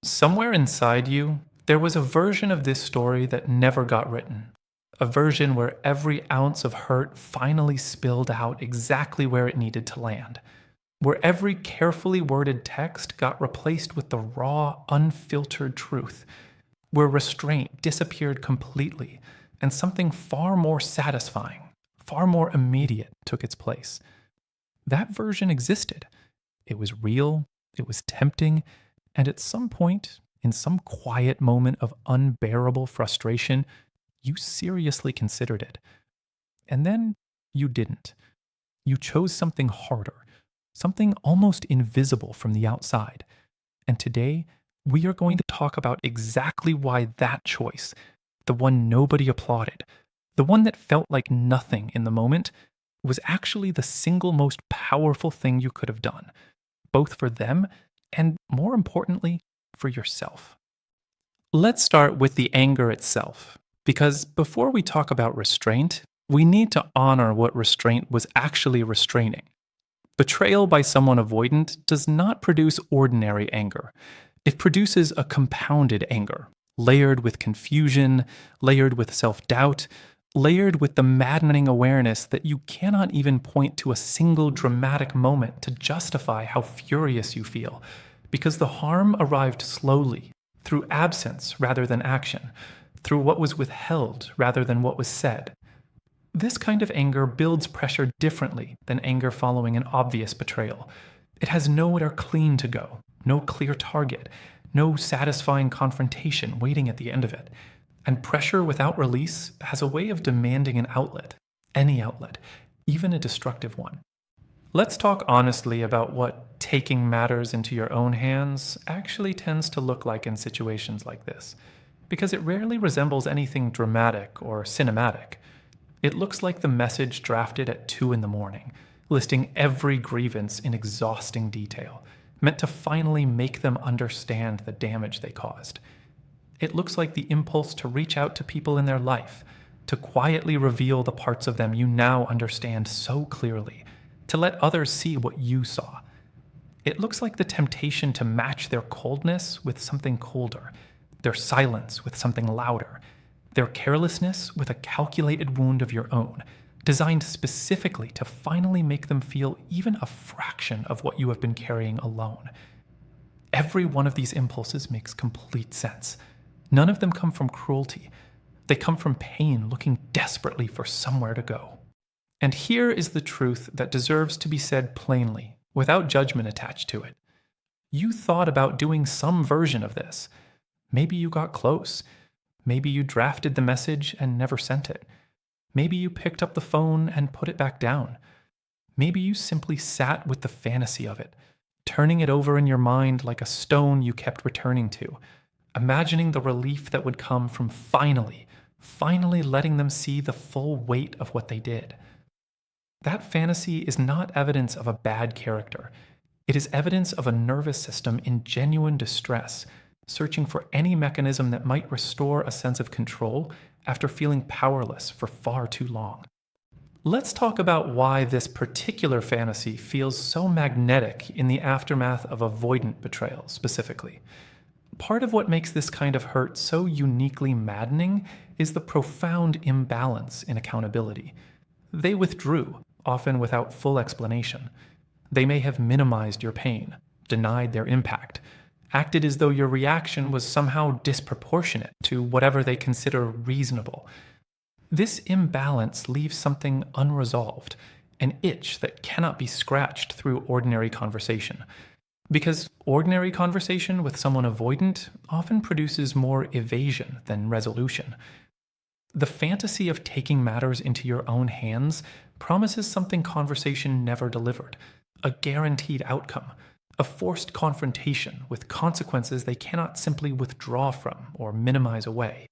Somewhere inside you, there was a version of this story that never got written. A version where every ounce of hurt finally spilled out exactly where it needed to land. Where every carefully worded text got replaced with the raw, unfiltered truth. Where restraint disappeared completely and something far more satisfying, far more immediate took its place. That version existed. It was real, it was tempting, and at some point, in some quiet moment of unbearable frustration, you seriously considered it. And then you didn't. You chose something harder, something almost invisible from the outside. And today, we are going to talk about exactly why that choice, the one nobody applauded, the one that felt like nothing in the moment, was actually the single most powerful thing you could have done, both for them and, more importantly, for yourself. Let's start with the anger itself, because before we talk about restraint, we need to honor what restraint was actually restraining. Betrayal by someone avoidant does not produce ordinary anger. It produces a compounded anger, layered with confusion, layered with self doubt, layered with the maddening awareness that you cannot even point to a single dramatic moment to justify how furious you feel, because the harm arrived slowly, through absence rather than action, through what was withheld rather than what was said. This kind of anger builds pressure differently than anger following an obvious betrayal. It has nowhere clean to go, no clear target, no satisfying confrontation waiting at the end of it. And pressure without release has a way of demanding an outlet, any outlet, even a destructive one. Let's talk honestly about what taking matters into your own hands actually tends to look like in situations like this, because it rarely resembles anything dramatic or cinematic. It looks like the message drafted at 2 in the morning, listing every grievance in exhausting detail, meant to finally make them understand the damage they caused. It looks like the impulse to reach out to people in their life, to quietly reveal the parts of them you now understand so clearly, to let others see what you saw. It looks like the temptation to match their coldness with something colder, their silence with something louder, their carelessness with a calculated wound of your own, designed specifically to finally make them feel even a fraction of what you have been carrying alone. Every one of these impulses makes complete sense. None of them come from cruelty. They come from pain looking desperately for somewhere to go. And here is the truth that deserves to be said plainly, without judgment attached to it. You thought about doing some version of this. Maybe you got close. Maybe you drafted the message and never sent it. Maybe you picked up the phone and put it back down. Maybe you simply sat with the fantasy of it, turning it over in your mind like a stone you kept returning to, imagining the relief that would come from finally letting them see the full weight of what they did. That fantasy is not evidence of a bad character. It is evidence of a nervous system in genuine distress, searching for any mechanism that might restore a sense of control after feeling powerless for far too long. Let's talk about why this particular fantasy feels so magnetic in the aftermath of avoidant betrayal specifically. Part of what makes this kind of hurt so uniquely maddening is the profound imbalance in accountability. They withdrew, often without full explanation. They may have minimized your pain, denied their impact, acted as though your reaction was somehow disproportionate to whatever they consider reasonable. This imbalance leaves something unresolved, an itch that cannot be scratched through ordinary conversation. Because ordinary conversation with someone avoidant often produces more evasion than resolution. The fantasy of taking matters into your own hands promises something conversation never delivered, a guaranteed outcome, a forced confrontation with consequences they cannot simply withdraw from or minimize away.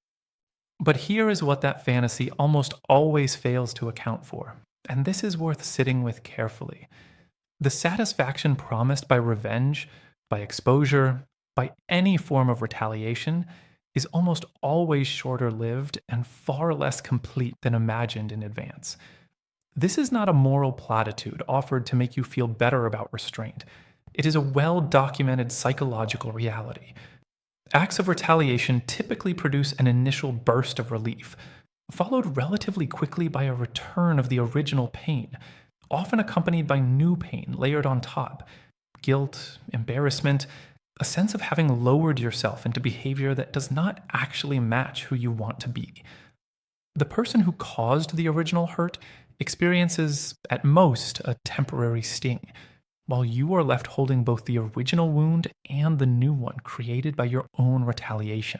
But here is what that fantasy almost always fails to account for, and this is worth sitting with carefully. The satisfaction promised by revenge, by exposure, by any form of retaliation is almost always shorter lived and far less complete than imagined in advance. This is not a moral platitude offered to make you feel better about restraint. It is a well documented psychological reality. Acts of retaliation typically produce an initial burst of relief, followed relatively quickly by a return of the original pain, often accompanied by new pain layered on top. Guilt, embarrassment, a sense of having lowered yourself into behavior that does not actually match who you want to be. The person who caused the original hurt experiences, at most, a temporary sting, while you are left holding both the original wound and the new one created by your own retaliation.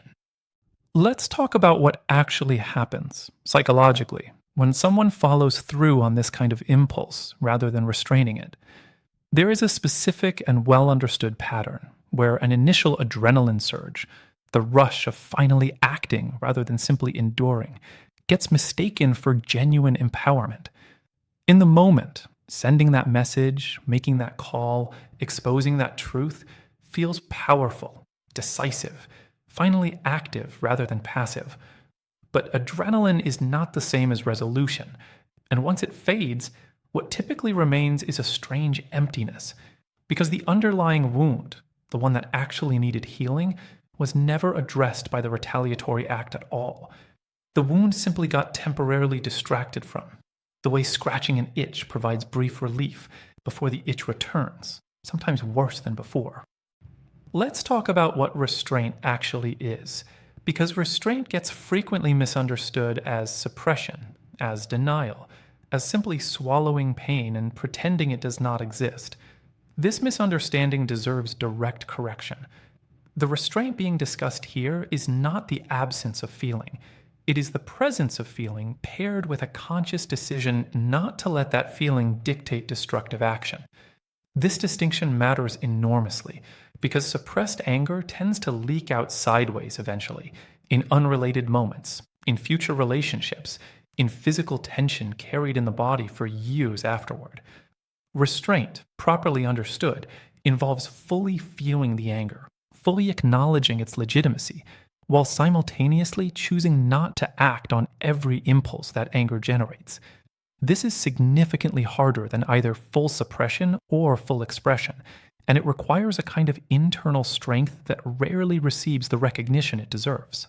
Let's talk about what actually happens, psychologically, when someone follows through on this kind of impulse rather than restraining it. There is a specific and well understood pattern where an initial adrenaline surge, the rush of finally acting rather than simply enduring, gets mistaken for genuine empowerment. In the moment, sending that message, making that call, exposing that truth feels powerful, decisive, finally active rather than passive. But adrenaline is not the same as resolution, and once it fades, what typically remains is a strange emptiness, because the underlying wound, the one that actually needed healing, was never addressed by the retaliatory act at all. The wound simply got temporarily distracted from, the way scratching an itch provides brief relief before the itch returns, sometimes worse than before. Let's talk about what restraint actually is, because restraint gets frequently misunderstood as suppression, as denial, as simply swallowing pain and pretending it does not exist. This misunderstanding deserves direct correction. The restraint being discussed here is not the absence of feeling. It is the presence of feeling paired with a conscious decision not to let that feeling dictate destructive action. This distinction matters enormously because suppressed anger tends to leak out sideways eventually, in unrelated moments, in future relationships, in physical tension carried in the body for years afterward. Restraint, properly understood, involves fully feeling the anger, fully acknowledging its legitimacy, while simultaneously choosing not to act on every impulse that anger generates. This is significantly harder than either full suppression or full expression, and it requires a kind of internal strength that rarely receives the recognition it deserves.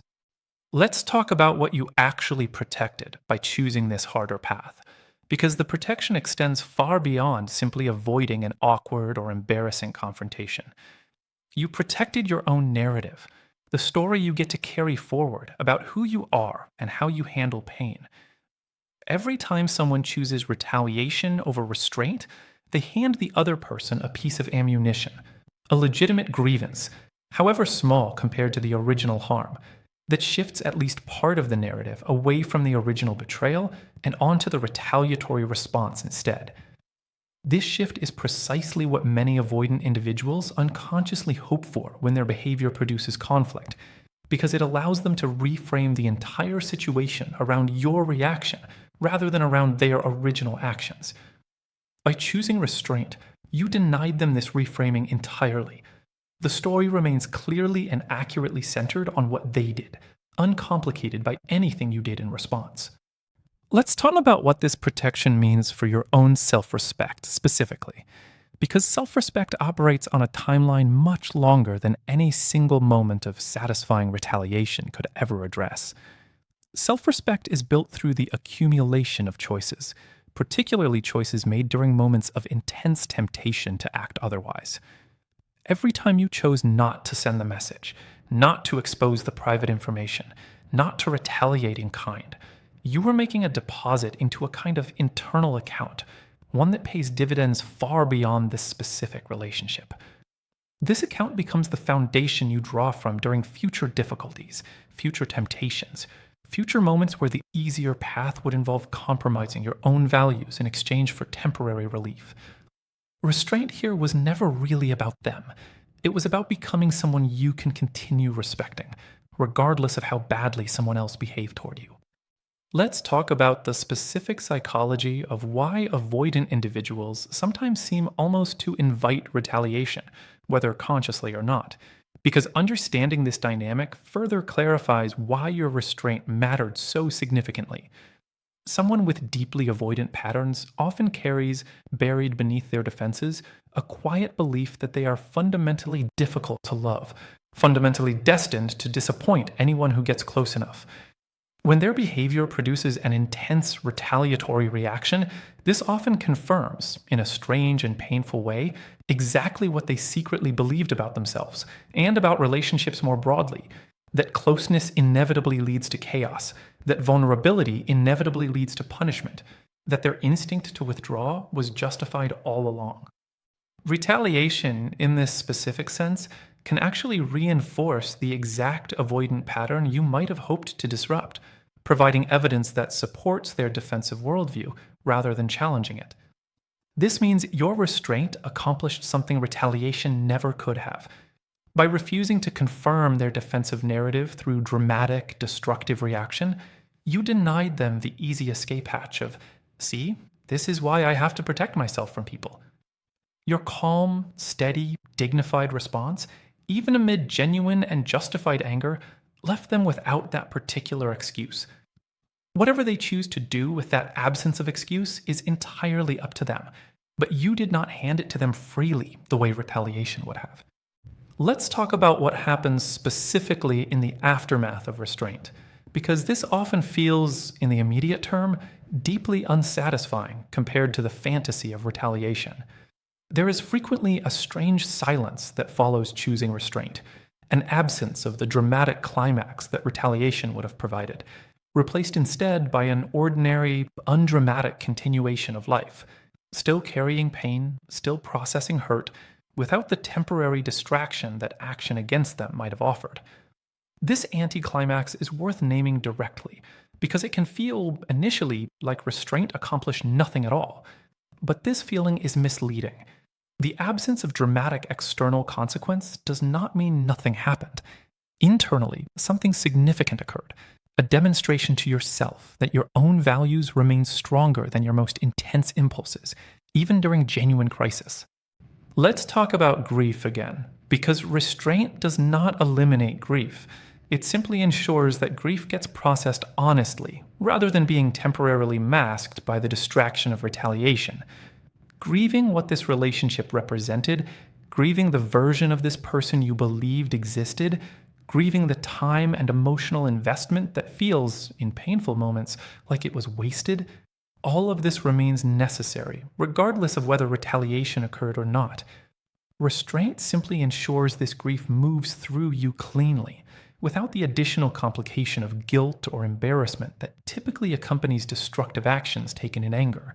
Let's talk about what you actually protected by choosing this harder path, because the protection extends far beyond simply avoiding an awkward or embarrassing confrontation. You protected your own narrative, the story you get to carry forward about who you are and how you handle pain. Every time someone chooses retaliation over restraint, they hand the other person a piece of ammunition, a legitimate grievance, however small compared to the original harm, that shifts at least part of the narrative away from the original betrayal and onto the retaliatory response instead. This shift is precisely what many avoidant individuals unconsciously hope for when their behavior produces conflict, because it allows them to reframe the entire situation around your reaction rather than around their original actions. By choosing restraint, you denied them this reframing entirely. The story remains clearly and accurately centered on what they did, uncomplicated by anything you did in response. Let's talk about what this protection means for your own self-respect specifically, because self-respect operates on a timeline much longer than any single moment of satisfying retaliation could ever address. Self-respect is built through the accumulation of choices, particularly choices made during moments of intense temptation to act otherwise. Every time you chose not to send the message, not to expose the private information, not to retaliate in kind, you were making a deposit into a kind of internal account, one that pays dividends far beyond this specific relationship. This account becomes the foundation you draw from during future difficulties, future temptations, future moments where the easier path would involve compromising your own values in exchange for temporary relief. Restraint here was never really about them. It was about becoming someone you can continue respecting, regardless of how badly someone else behaved toward you. Let's talk about the specific psychology of why avoidant individuals sometimes seem almost to invite retaliation, whether consciously or not, because understanding this dynamic further clarifies why your restraint mattered so significantly. Someone with deeply avoidant patterns often carries, buried beneath their defenses, a quiet belief that they are fundamentally difficult to love, fundamentally destined to disappoint anyone who gets close enough. When their behavior produces an intense retaliatory reaction, this often confirms, in a strange and painful way, exactly what they secretly believed about themselves and about relationships more broadly: that closeness inevitably leads to chaos, that vulnerability inevitably leads to punishment, that their instinct to withdraw was justified all along. Retaliation, in this specific sense, can actually reinforce the exact avoidant pattern you might have hoped to disrupt, providing evidence that supports their defensive worldview rather than challenging it. This means your restraint accomplished something retaliation never could have. By refusing to confirm their defensive narrative through dramatic, destructive reaction, you denied them the easy escape hatch of, "See, this is why I have to protect myself from people." Your calm, steady, dignified response, even amid genuine and justified anger, left them without that particular excuse. Whatever they choose to do with that absence of excuse is entirely up to them, but you did not hand it to them freely the way retaliation would have. Let's talk about what happens specifically in the aftermath of restraint, because this often feels, in the immediate term, deeply unsatisfying compared to the fantasy of retaliation. There is frequently a strange silence that follows choosing restraint, an absence of the dramatic climax that retaliation would have provided, replaced instead by an ordinary, undramatic continuation of life, still carrying pain, still processing hurt, without the temporary distraction that action against them might have offered. This anticlimax is worth naming directly, because it can feel, initially, like restraint accomplished nothing at all. But this feeling is misleading. The absence of dramatic external consequence does not mean nothing happened. Internally, something significant occurred, a demonstration to yourself that your own values remain stronger than your most intense impulses, even during genuine crisis. Let's talk about grief again, because restraint does not eliminate grief. It simply ensures that grief gets processed honestly, rather than being temporarily masked by the distraction of retaliation. Grieving what this relationship represented, grieving the version of this person you believed existed, grieving the time and emotional investment that feels, in painful moments, like it was wasted, all of this remains necessary, regardless of whether retaliation occurred or not. Restraint simply ensures this grief moves through you cleanly, without the additional complication of guilt or embarrassment that typically accompanies destructive actions taken in anger.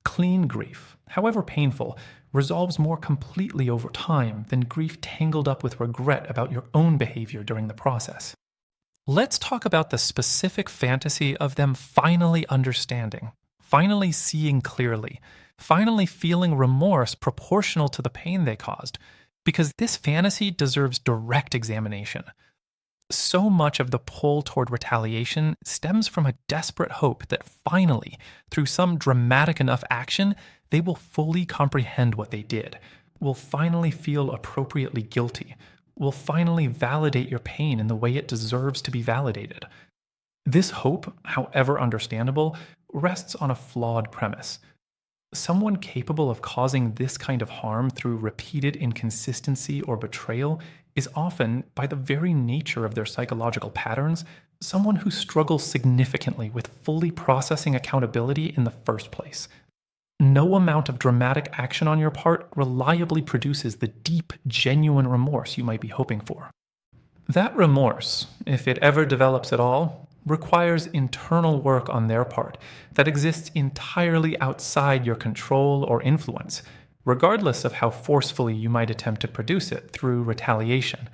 Clean grief, however painful, resolves more completely over time than grief tangled up with regret about your own behavior during the process. Let's talk about the specific fantasy of them finally understanding, finally seeing clearly, finally feeling remorse proportional to the pain they caused, because this fantasy deserves direct examination. So much of the pull toward retaliation stems from a desperate hope that finally, through some dramatic enough action, they will fully comprehend what they did, will finally feel appropriately guilty, will finally validate your pain in the way it deserves to be validated. This hope, however understandable, rests on a flawed premise. Someone capable of causing this kind of harm through repeated inconsistency or betrayal is often, by the very nature of their psychological patterns, someone who struggles significantly with fully processing accountability in the first place. No amount of dramatic action on your part reliably produces the deep, genuine remorse you might be hoping for. That remorse, if it ever develops at all, requires internal work on their part that exists entirely outside your control or influence, regardless of how forcefully you might attempt to produce it through retaliation.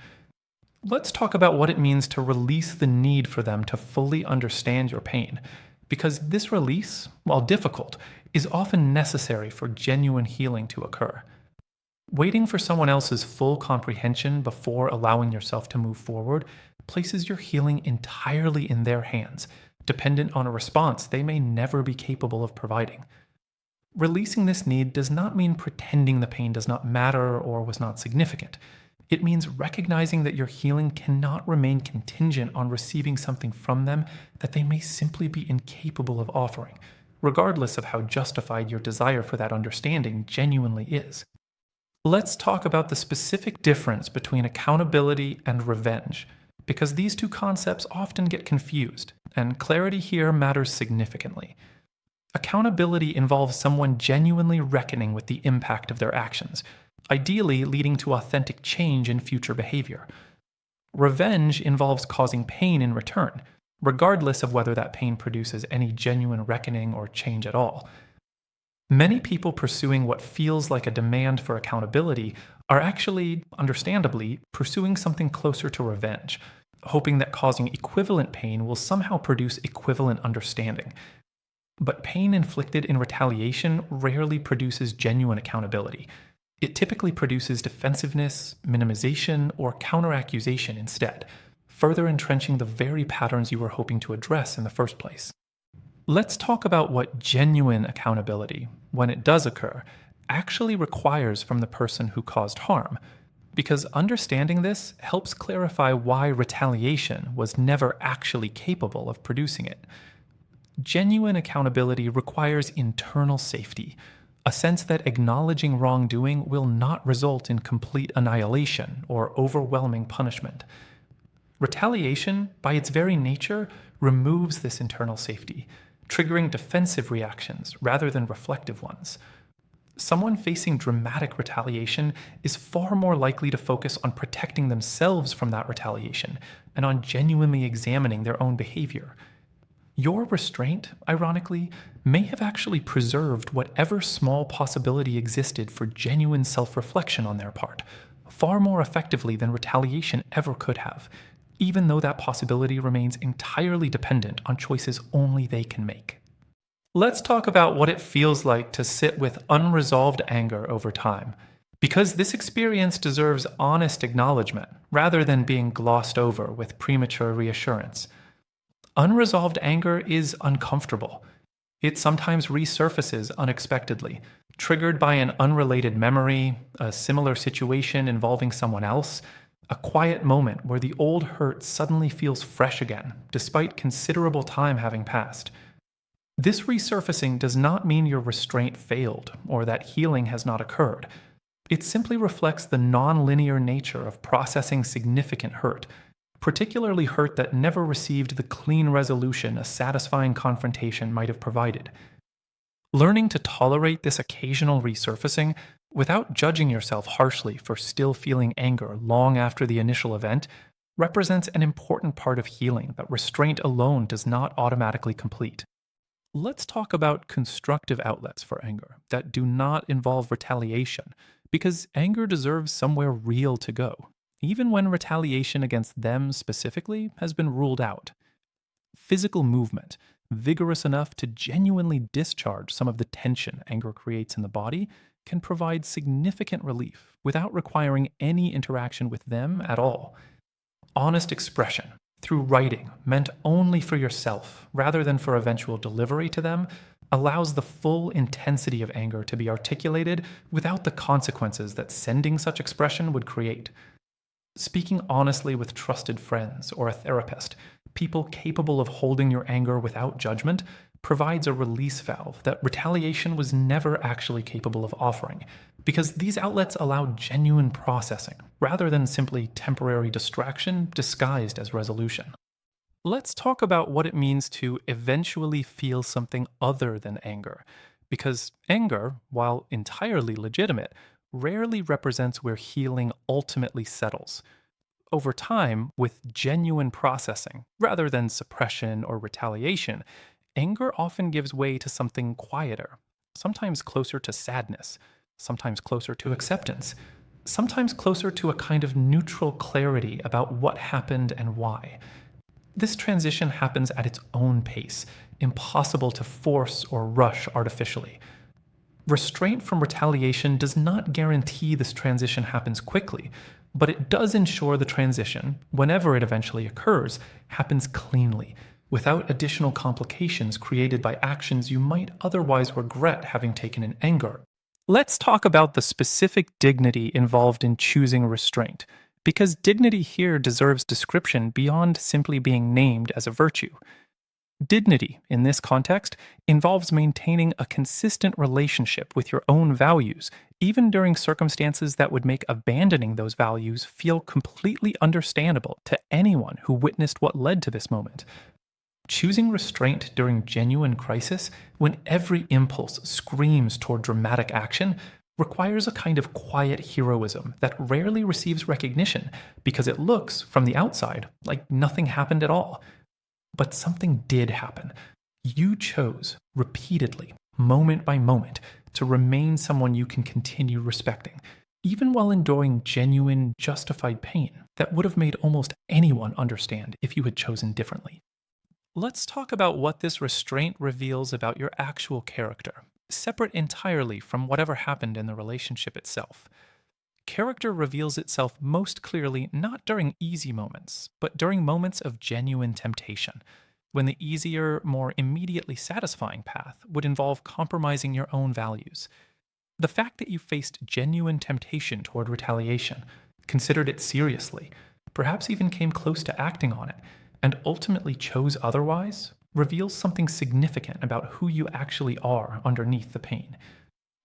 Let's talk about what it means to release the need for them to fully understand your pain, because this release, while difficult, is often necessary for genuine healing to occur. Waiting for someone else's full comprehension before allowing yourself to move forward places your healing entirely in their hands, dependent on a response they may never be capable of providing. Releasing this need does not mean pretending the pain does not matter or was not significant. It means recognizing that your healing cannot remain contingent on receiving something from them that they may simply be incapable of offering, regardless of how justified your desire for that understanding genuinely is. Let's talk about the specific difference between accountability and revenge, because these two concepts often get confused, and clarity here matters significantly. Accountability involves someone genuinely reckoning with the impact of their actions, ideally leading to authentic change in future behavior. Revenge involves causing pain in return, regardless of whether that pain produces any genuine reckoning or change at all. Many people pursuing what feels like a demand for accountability are actually, understandably, pursuing something closer to revenge, hoping that causing equivalent pain will somehow produce equivalent understanding. But pain inflicted in retaliation rarely produces genuine accountability. It typically produces defensiveness, minimization, or counteraccusation instead, further entrenching the very patterns you were hoping to address in the first place. Let's talk about what genuine accountability, when it does occur, actually requires from the person who caused harm, because understanding this helps clarify why retaliation was never actually capable of producing it. Genuine accountability requires internal safety, a sense that acknowledging wrongdoing will not result in complete annihilation or overwhelming punishment. Retaliation, by its very nature, removes this internal safety, triggering defensive reactions rather than reflective ones. Someone facing dramatic retaliation is far more likely to focus on protecting themselves from that retaliation and on genuinely examining their own behavior. Your restraint, ironically, may have actually preserved whatever small possibility existed for genuine self reflection on their part, far more effectively than retaliation ever could have, even though that possibility remains entirely dependent on choices only they can make. Let's talk about what it feels like to sit with unresolved anger over time, because this experience deserves honest acknowledgement rather than being glossed over with premature reassurance. Unresolved anger is uncomfortable. It sometimes resurfaces unexpectedly, triggered by an unrelated memory, a similar situation involving someone else, a quiet moment where the old hurt suddenly feels fresh again, despite considerable time having passed. This resurfacing does not mean your restraint failed or that healing has not occurred. It simply reflects the non-linear nature of processing significant hurt, particularly hurt that never received the clean resolution a satisfying confrontation might have provided. Learning to tolerate this occasional resurfacing without judging yourself harshly for still feeling anger long after the initial event represents an important part of healing that restraint alone does not automatically complete. Let's talk about constructive outlets for anger that do not involve retaliation, because anger deserves somewhere real to go, even when retaliation against them specifically has been ruled out. Physical movement, vigorous enough to genuinely discharge some of the tension anger creates in the body, can provide significant relief without requiring any interaction with them at all. Honest expression, through writing, meant only for yourself rather than for eventual delivery to them, allows the full intensity of anger to be articulated without the consequences that sending such expression would create. Speaking honestly with trusted friends or a therapist, people capable of holding your anger without judgment, provides a release valve that retaliation was never actually capable of offering, because these outlets allow genuine processing rather than simply temporary distraction disguised as resolution. Let's talk about what it means to eventually feel something other than anger, because anger, while entirely legitimate, rarely represents where healing ultimately settles. Over time, with genuine processing, rather than suppression or retaliation, anger often gives way to something quieter, sometimes closer to sadness, sometimes closer to acceptance, sometimes closer to a kind of neutral clarity about what happened and why. This transition happens at its own pace, impossible to force or rush artificially. Restraint from retaliation does not guarantee this transition happens quickly, but it does ensure the transition, whenever it eventually occurs, happens cleanly, without additional complications created by actions you might otherwise regret having taken in anger. Let's talk about the specific dignity involved in choosing restraint, because dignity here deserves description beyond simply being named as a virtue. Dignity, in this context, involves maintaining a consistent relationship with your own values, even during circumstances that would make abandoning those values feel completely understandable to anyone who witnessed what led to this moment. Choosing restraint during genuine crisis, when every impulse screams toward dramatic action, requires a kind of quiet heroism that rarely receives recognition because it looks, from the outside, like nothing happened at all. But something did happen. You chose, repeatedly, moment by moment, to remain someone you can continue respecting, even while enduring genuine, justified pain that would have made almost anyone understand if you had chosen differently. Let's talk about what this restraint reveals about your actual character, separate entirely from whatever happened in the relationship itself. Character reveals itself most clearly not during easy moments, but during moments of genuine temptation, when the easier, more immediately satisfying path would involve compromising your own values. The fact that you faced genuine temptation toward retaliation, considered it seriously, perhaps even came close to acting on it, and ultimately chose otherwise, reveals something significant about who you actually are underneath the pain.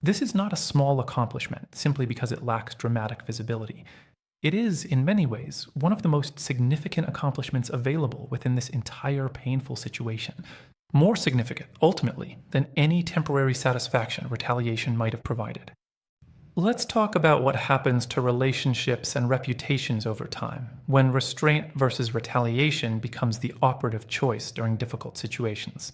This is not a small accomplishment simply because it lacks dramatic visibility. It is, in many ways, one of the most significant accomplishments available within this entire painful situation. More significant, ultimately, than any temporary satisfaction retaliation might have provided. Let's talk about what happens to relationships and reputations over time, when restraint versus retaliation becomes the operative choice during difficult situations.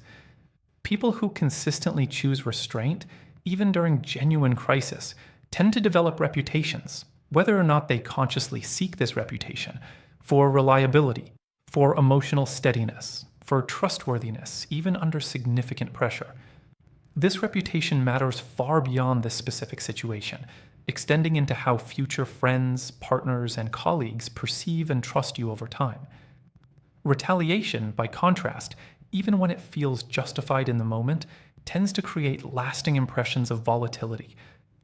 People who consistently choose restraint, even during genuine crisis, tend to develop reputations, whether or not they consciously seek this reputation, for reliability, for emotional steadiness, for trustworthiness, even under significant pressure. This reputation matters far beyond this specific situation, extending into how future friends, partners, and colleagues perceive and trust you over time. Retaliation, by contrast, even when it feels justified in the moment, tends to create lasting impressions of volatility,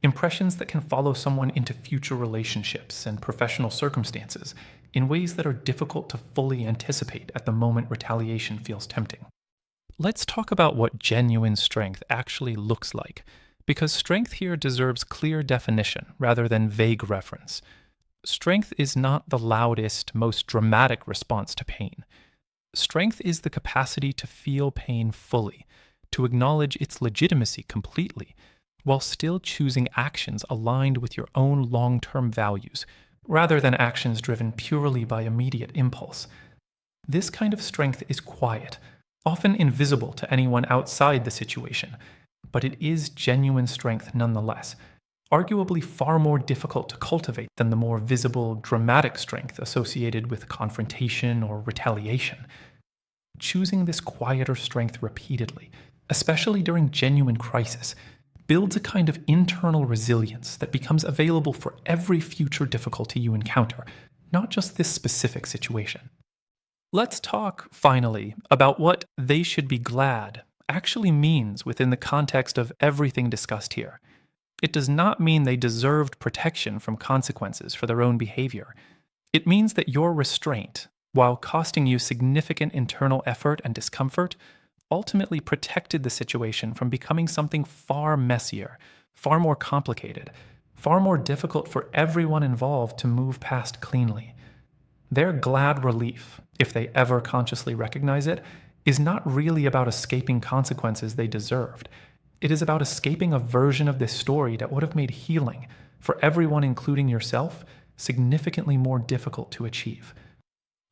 impressions that can follow someone into future relationships and professional circumstances in ways that are difficult to fully anticipate at the moment retaliation feels tempting. Let's talk about what genuine strength actually looks like, because strength here deserves clear definition rather than vague reference. Strength is not the loudest, most dramatic response to pain. Strength is the capacity to feel pain fully, to acknowledge its legitimacy completely, while still choosing actions aligned with your own long-term values, rather than actions driven purely by immediate impulse. This kind of strength is quiet, often invisible to anyone outside the situation, but it is genuine strength nonetheless, arguably far more difficult to cultivate than the more visible, dramatic strength associated with confrontation or retaliation. Choosing this quieter strength repeatedly, especially during genuine crisis, builds a kind of internal resilience that becomes available for every future difficulty you encounter, not just this specific situation. Let's talk, finally, about what "they should be glad" actually means within the context of everything discussed here. It does not mean they deserved protection from consequences for their own behavior. It means that your restraint, while costing you significant internal effort and discomfort, ultimately protected the situation from becoming something far messier, far more complicated, far more difficult for everyone involved to move past cleanly. Their glad relief, if they ever consciously recognize it, is not really about escaping consequences they deserved. It is about escaping a version of this story that would have made healing, for everyone including yourself, significantly more difficult to achieve.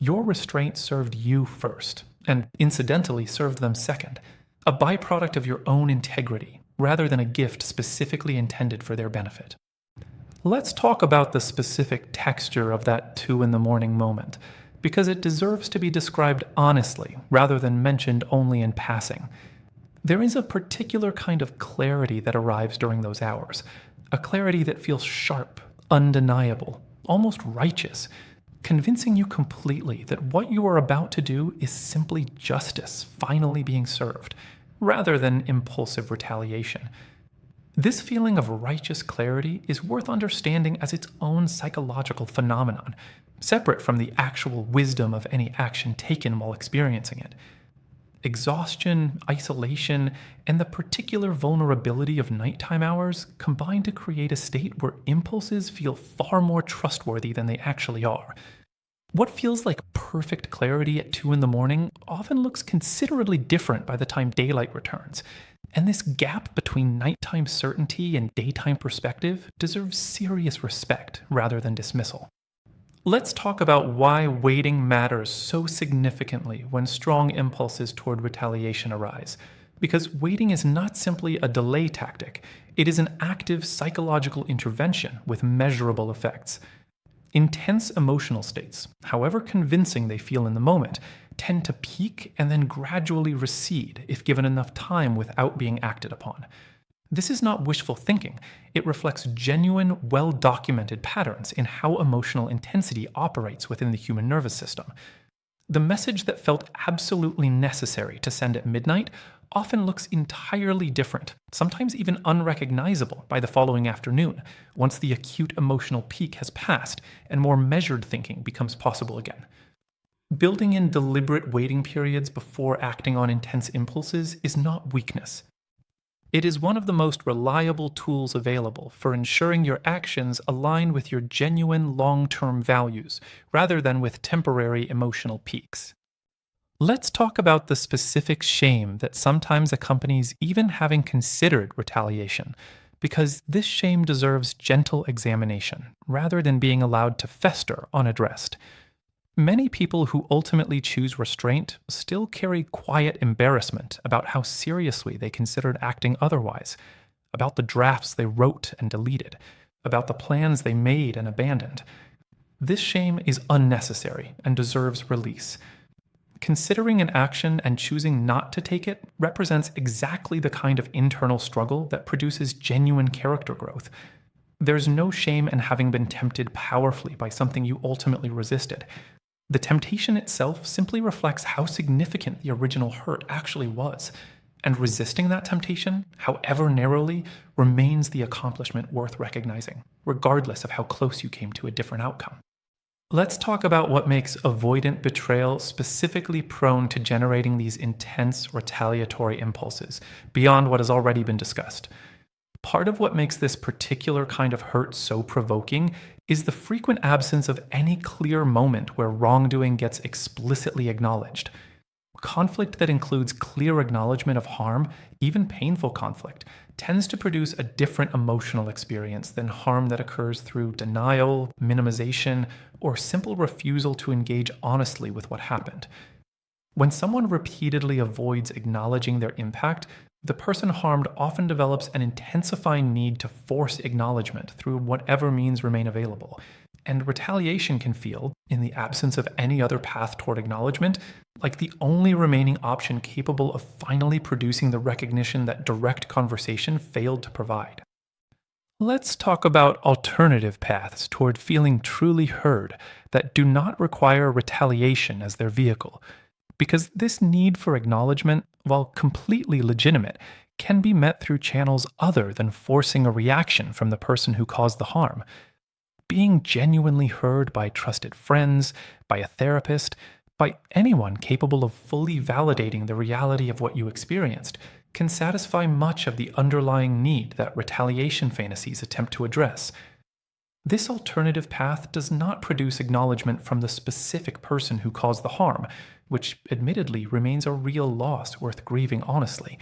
Your restraint served you first, and incidentally served them second, a byproduct of your own integrity, rather than a gift specifically intended for their benefit. Let's talk about the specific texture of that 2 in the morning moment, because it deserves to be described honestly rather than mentioned only in passing. There is a particular kind of clarity that arrives during those hours, a clarity that feels sharp, undeniable, almost righteous, convincing you completely that what you are about to do is simply justice finally being served, rather than impulsive retaliation. This feeling of righteous clarity is worth understanding as its own psychological phenomenon, separate from the actual wisdom of any action taken while experiencing it. Exhaustion, isolation, and the particular vulnerability of nighttime hours combine to create a state where impulses feel far more trustworthy than they actually are. What feels like perfect clarity at 2 in the morning often looks considerably different by the time daylight returns, and this gap between nighttime certainty and daytime perspective deserves serious respect rather than dismissal. Let's talk about why waiting matters so significantly when strong impulses toward retaliation arise. Because waiting is not simply a delay tactic, it is an active psychological intervention with measurable effects. Intense emotional states, however convincing they feel in the moment, tend to peak and then gradually recede if given enough time without being acted upon. This is not wishful thinking. It reflects genuine, well-documented patterns in how emotional intensity operates within the human nervous system. The message that felt absolutely necessary to send at midnight often looks entirely different, sometimes even unrecognizable by the following afternoon, once the acute emotional peak has passed and more measured thinking becomes possible again. Building in deliberate waiting periods before acting on intense impulses is not weakness. It is one of the most reliable tools available for ensuring your actions align with your genuine long-term values, rather than with temporary emotional peaks. Let's talk about the specific shame that sometimes accompanies even having considered retaliation, because this shame deserves gentle examination, rather than being allowed to fester unaddressed. Many people who ultimately choose restraint still carry quiet embarrassment about how seriously they considered acting otherwise, about the drafts they wrote and deleted, about the plans they made and abandoned. This shame is unnecessary and deserves release. Considering an action and choosing not to take it represents exactly the kind of internal struggle that produces genuine character growth. There's no shame in having been tempted powerfully by something you ultimately resisted. The temptation itself simply reflects how significant the original hurt actually was, and resisting that temptation, however narrowly, remains the accomplishment worth recognizing, regardless of how close you came to a different outcome. Let's talk about what makes avoidant betrayal specifically prone to generating these intense retaliatory impulses, beyond what has already been discussed. Part of what makes this particular kind of hurt so provoking is the frequent absence of any clear moment where wrongdoing gets explicitly acknowledged. Conflict that includes clear acknowledgement of harm, even painful conflict, tends to produce a different emotional experience than harm that occurs through denial, minimization, or simple refusal to engage honestly with what happened. When someone repeatedly avoids acknowledging their impact, the person harmed often develops an intensifying need to force acknowledgement through whatever means remain available, and retaliation can feel, in the absence of any other path toward acknowledgement, like the only remaining option capable of finally producing the recognition that direct conversation failed to provide. Let's talk about alternative paths toward feeling truly heard that do not require retaliation as their vehicle, because this need for acknowledgement, while completely legitimate, can be met through channels other than forcing a reaction from the person who caused the harm. Being genuinely heard by trusted friends, by a therapist, by anyone capable of fully validating the reality of what you experienced can satisfy much of the underlying need that retaliation fantasies attempt to address. This alternative path does not produce acknowledgement from the specific person who caused the harm, which admittedly remains a real loss worth grieving honestly,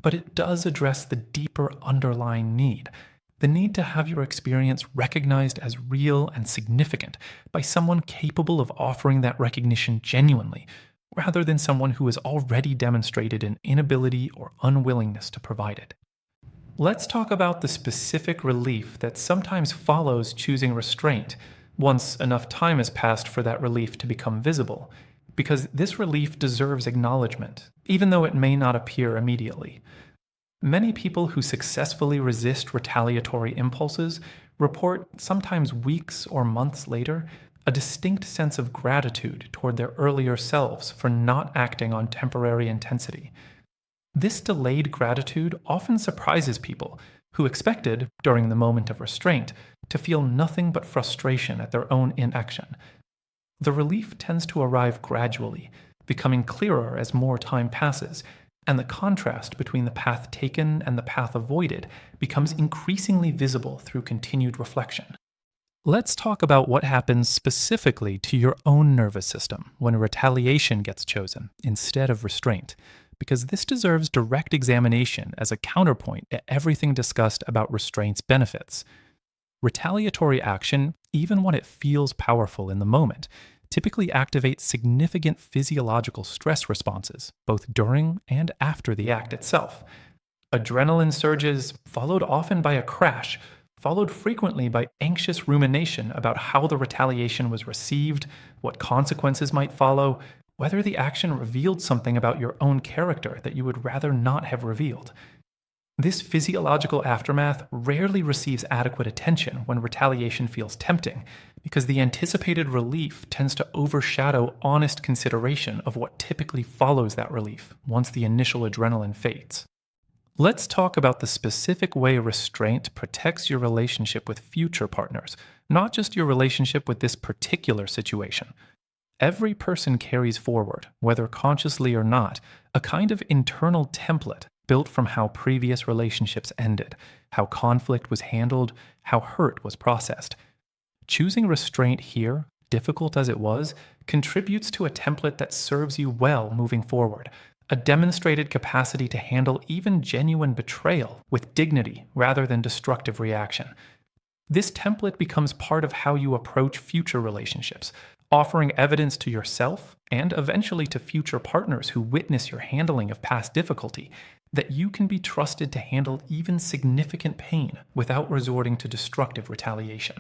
but it does address the deeper underlying need, the need to have your experience recognized as real and significant by someone capable of offering that recognition genuinely, rather than someone who has already demonstrated an inability or unwillingness to provide it. Let's talk about the specific relief that sometimes follows choosing restraint, once enough time has passed for that relief to become visible, because this relief deserves acknowledgement, even though it may not appear immediately. Many people who successfully resist retaliatory impulses report, sometimes weeks or months later, a distinct sense of gratitude toward their earlier selves for not acting on temporary intensity. This delayed gratitude often surprises people who expected, during the moment of restraint, to feel nothing but frustration at their own inaction. The relief tends to arrive gradually, becoming clearer as more time passes, and the contrast between the path taken and the path avoided becomes increasingly visible through continued reflection. Let's talk about what happens specifically to your own nervous system when retaliation gets chosen instead of restraint, because this deserves direct examination as a counterpoint to everything discussed about restraint's benefits. Retaliatory action, even when it feels powerful in the moment, typically activates significant physiological stress responses, both during and after the act itself. Adrenaline surges, followed often by a crash, followed frequently by anxious rumination about how the retaliation was received, what consequences might follow, whether the action revealed something about your own character that you would rather not have revealed. This physiological aftermath rarely receives adequate attention when retaliation feels tempting, because the anticipated relief tends to overshadow honest consideration of what typically follows that relief once the initial adrenaline fades. Let's talk about the specific way restraint protects your relationship with future partners, not just your relationship with this particular situation. Every person carries forward, whether consciously or not, a kind of internal template built from how previous relationships ended, how conflict was handled, how hurt was processed. Choosing restraint here, difficult as it was, contributes to a template that serves you well moving forward, a demonstrated capacity to handle even genuine betrayal with dignity rather than destructive reaction. This template becomes part of how you approach future relationships, offering evidence to yourself and eventually to future partners who witness your handling of past difficulty that you can be trusted to handle even significant pain without resorting to destructive retaliation.